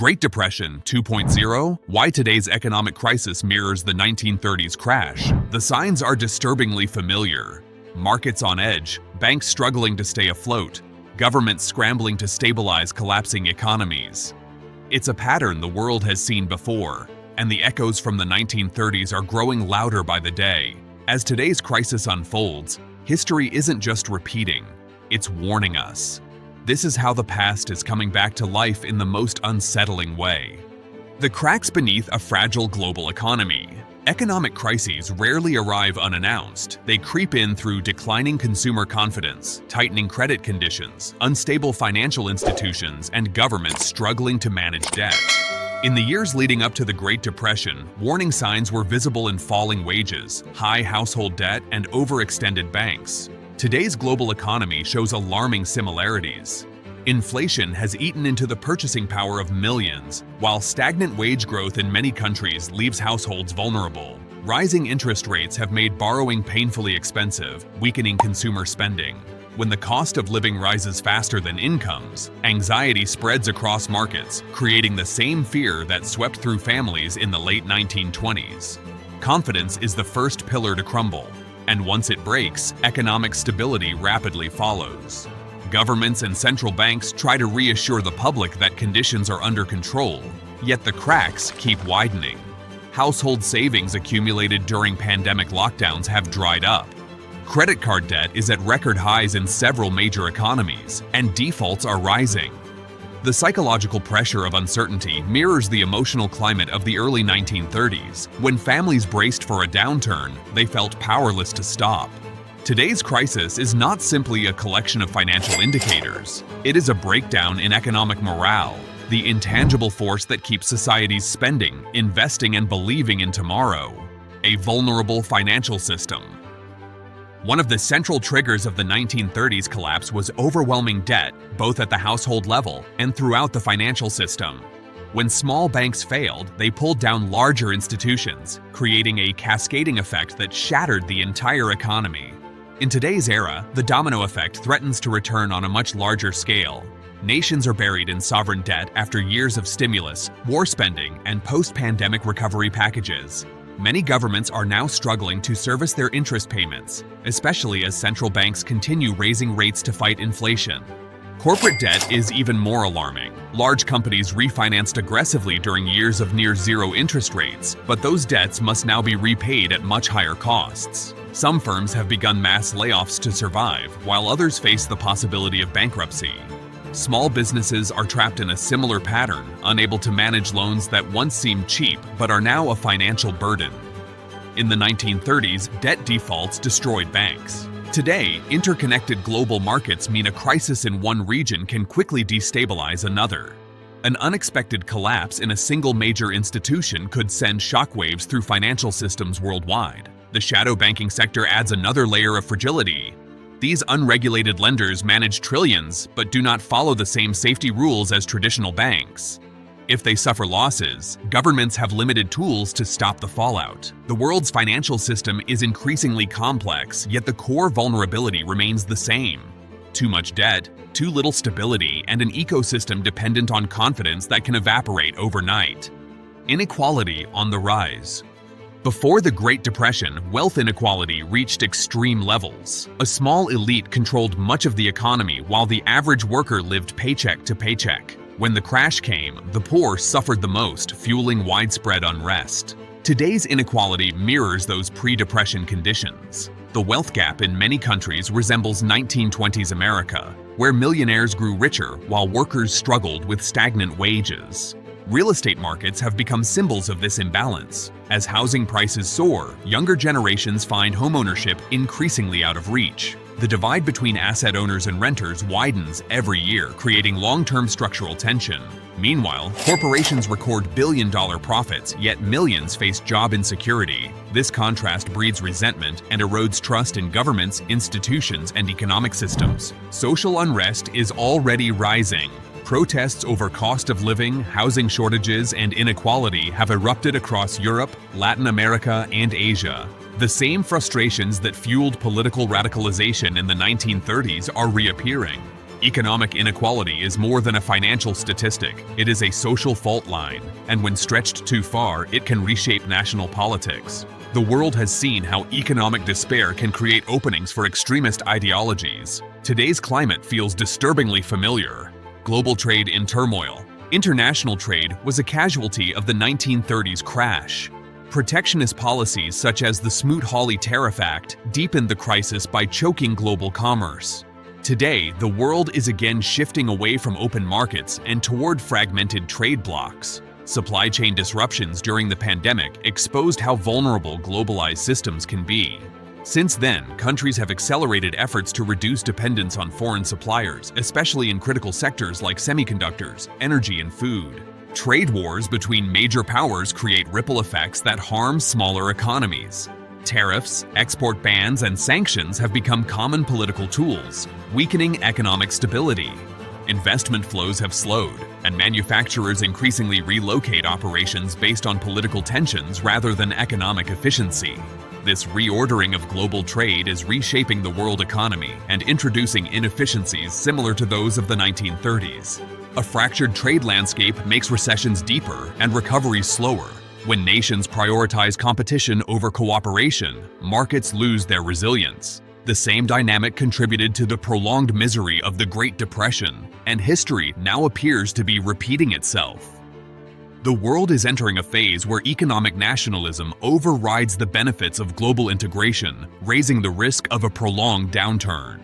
Great Depression 2.0, why today's economic crisis mirrors the 1930s crash. The signs are disturbingly familiar. Markets on edge, banks struggling to stay afloat, governments scrambling to stabilize collapsing economies. It's a pattern the world has seen before, and the echoes from the 1930s are growing louder by the day. As today's crisis unfolds, history isn't just repeating, it's warning us. This is how the past is coming back to life in the most unsettling way. The cracks beneath a fragile global economy. Economic crises rarely arrive unannounced. They creep in through declining consumer confidence, tightening credit conditions, unstable financial institutions, and governments struggling to manage debt. In the years leading up to the Great Depression, warning signs were visible in falling wages, high household debt, and overextended banks. Today's global economy shows alarming similarities. Inflation has eaten into the purchasing power of millions, while stagnant wage growth in many countries leaves households vulnerable. Rising interest rates have made borrowing painfully expensive, weakening consumer spending. When the cost of living rises faster than incomes, anxiety spreads across markets, creating the same fear that swept through families in the late 1920s. Confidence is the first pillar to crumble, and once it breaks, economic stability rapidly follows. Governments and central banks try to reassure the public that conditions are under control, yet the cracks keep widening. Household savings accumulated during pandemic lockdowns have dried up. Credit card debt is at record highs in several major economies, and defaults are rising. The psychological pressure of uncertainty mirrors the emotional climate of the early 1930s. When families braced for a downturn, they felt powerless to stop. Today's crisis is not simply a collection of financial indicators. It is a breakdown in economic morale, the intangible force that keeps societies spending, investing, and believing in tomorrow. A vulnerable financial system. One of the central triggers of the 1930s collapse was overwhelming debt, both at the household level and throughout the financial system. When small banks failed, they pulled down larger institutions, creating a cascading effect that shattered the entire economy. In today's era, the domino effect threatens to return on a much larger scale. Nations are buried in sovereign debt after years of stimulus, war spending, and post-pandemic recovery packages. Many governments are now struggling to service their interest payments, especially as central banks continue raising rates to fight inflation. Corporate debt is even more alarming. Large companies refinanced aggressively during years of near-zero interest rates, but those debts must now be repaid at much higher costs. Some firms have begun mass layoffs to survive, while others face the possibility of bankruptcy. Small businesses are trapped in a similar pattern, unable to manage loans that once seemed cheap but are now a financial burden. In the 1930s, debt defaults destroyed banks. Today, interconnected global markets mean a crisis in one region can quickly destabilize another. An unexpected collapse in a single major institution could send shockwaves through financial systems worldwide. The shadow banking sector adds another layer of fragility. These unregulated lenders manage trillions, but do not follow the same safety rules as traditional banks. If they suffer losses, governments have limited tools to stop the fallout. The world's financial system is increasingly complex, yet the core vulnerability remains the same. Too much debt, too little stability, and an ecosystem dependent on confidence that can evaporate overnight. Inequality on the rise. Before the Great Depression, wealth inequality reached extreme levels. A small elite controlled much of the economy while the average worker lived paycheck to paycheck. When the crash came, the poor suffered the most, fueling widespread unrest. Today's inequality mirrors those pre-depression conditions. The wealth gap in many countries resembles 1920s America, where millionaires grew richer while workers struggled with stagnant wages. Real estate markets have become symbols of this imbalance. As housing prices soar, younger generations find homeownership increasingly out of reach. The divide between asset owners and renters widens every year, creating long-term structural tension. Meanwhile, corporations record billion-dollar profits, yet millions face job insecurity. This contrast breeds resentment and erodes trust in governments, institutions, and economic systems. Social unrest is already rising. Protests over cost of living, housing shortages, and inequality have erupted across Europe, Latin America, and Asia. The same frustrations that fueled political radicalization in the 1930s are reappearing. Economic inequality is more than a financial statistic. It is a social fault line, and when stretched too far, it can reshape national politics. The world has seen how economic despair can create openings for extremist ideologies. Today's climate feels disturbingly familiar. Global trade in turmoil. International trade was a casualty of the 1930s crash. Protectionist policies such as the Smoot-Hawley Tariff Act deepened the crisis by choking global commerce. Today, the world is again shifting away from open markets and toward fragmented trade blocs. Supply chain disruptions during the pandemic exposed how vulnerable globalized systems can be. Since then, countries have accelerated efforts to reduce dependence on foreign suppliers, especially in critical sectors like semiconductors, energy, and food. Trade wars between major powers create ripple effects that harm smaller economies. Tariffs, export bans, and sanctions have become common political tools, weakening economic stability. Investment flows have slowed, and manufacturers increasingly relocate operations based on political tensions rather than economic efficiency. This reordering of global trade is reshaping the world economy and introducing inefficiencies similar to those of the 1930s. A fractured trade landscape makes recessions deeper and recoveries slower. When nations prioritize competition over cooperation, markets lose their resilience. The same dynamic contributed to the prolonged misery of the Great Depression, and history now appears to be repeating itself. The world is entering a phase where economic nationalism overrides the benefits of global integration, raising the risk of a prolonged downturn.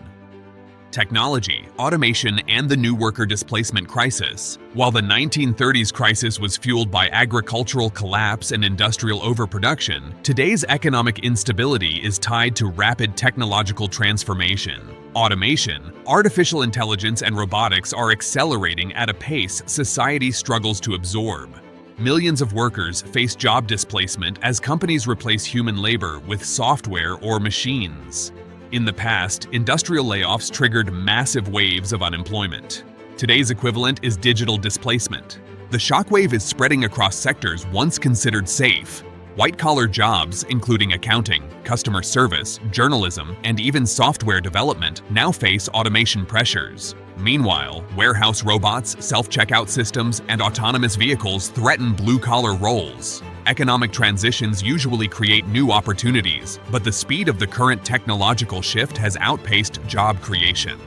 Technology, automation, and the new worker displacement crisis. While the 1930s crisis was fueled by agricultural collapse and industrial overproduction, today's economic instability is tied to rapid technological transformation. Automation, artificial intelligence, and robotics are accelerating at a pace society struggles to absorb. Millions of workers face job displacement as companies replace human labor with software or machines. In the past, industrial layoffs triggered massive waves of unemployment. Today's equivalent is digital displacement. The shockwave is spreading across sectors once considered safe. White-collar jobs, including accounting, customer service, journalism, and even software development, now face automation pressures. Meanwhile, warehouse robots, self-checkout systems, and autonomous vehicles threaten blue-collar roles. Economic transitions usually create new opportunities, but the speed of the current technological shift has outpaced job creation.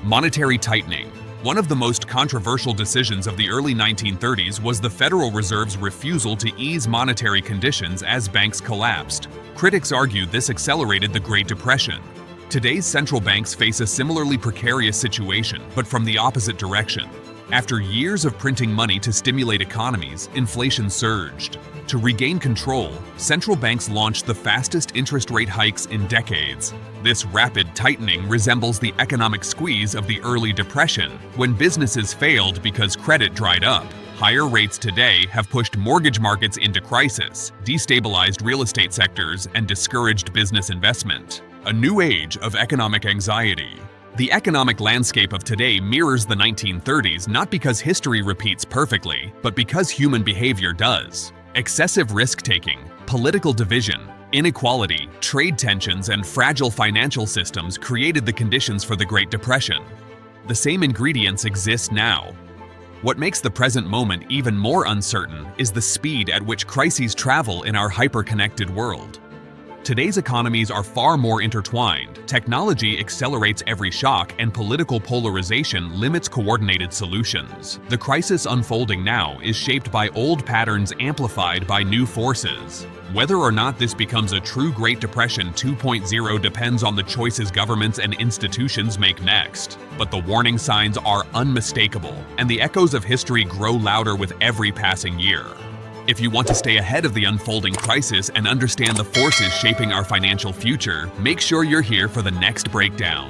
Monetary tightening. One of the most controversial decisions of the early 1930s was the Federal Reserve's refusal to ease monetary conditions as banks collapsed. Critics argue this accelerated the Great Depression. Today's central banks face a similarly precarious situation, but from the opposite direction. After years of printing money to stimulate economies, inflation surged. To regain control, central banks launched the fastest interest rate hikes in decades. This rapid tightening resembles the economic squeeze of the early Depression, when businesses failed because credit dried up. Higher rates today have pushed mortgage markets into crisis, destabilized real estate sectors, and discouraged business investment. A new age of economic anxiety. The economic landscape of today mirrors the 1930s not because history repeats perfectly, but because human behavior does. Excessive risk-taking, political division, inequality, trade tensions, and fragile financial systems created the conditions for the Great Depression. The same ingredients exist now. What makes the present moment even more uncertain is the speed at which crises travel in our hyper-connected world. Today's economies are far more intertwined. Technology accelerates every shock, and political polarization limits coordinated solutions. The crisis unfolding now is shaped by old patterns amplified by new forces. Whether or not this becomes a true Great Depression 2.0 depends on the choices governments and institutions make next. But the warning signs are unmistakable, and the echoes of history grow louder with every passing year. If you want to stay ahead of the unfolding crisis and understand the forces shaping our financial future, make sure you're here for the next breakdown.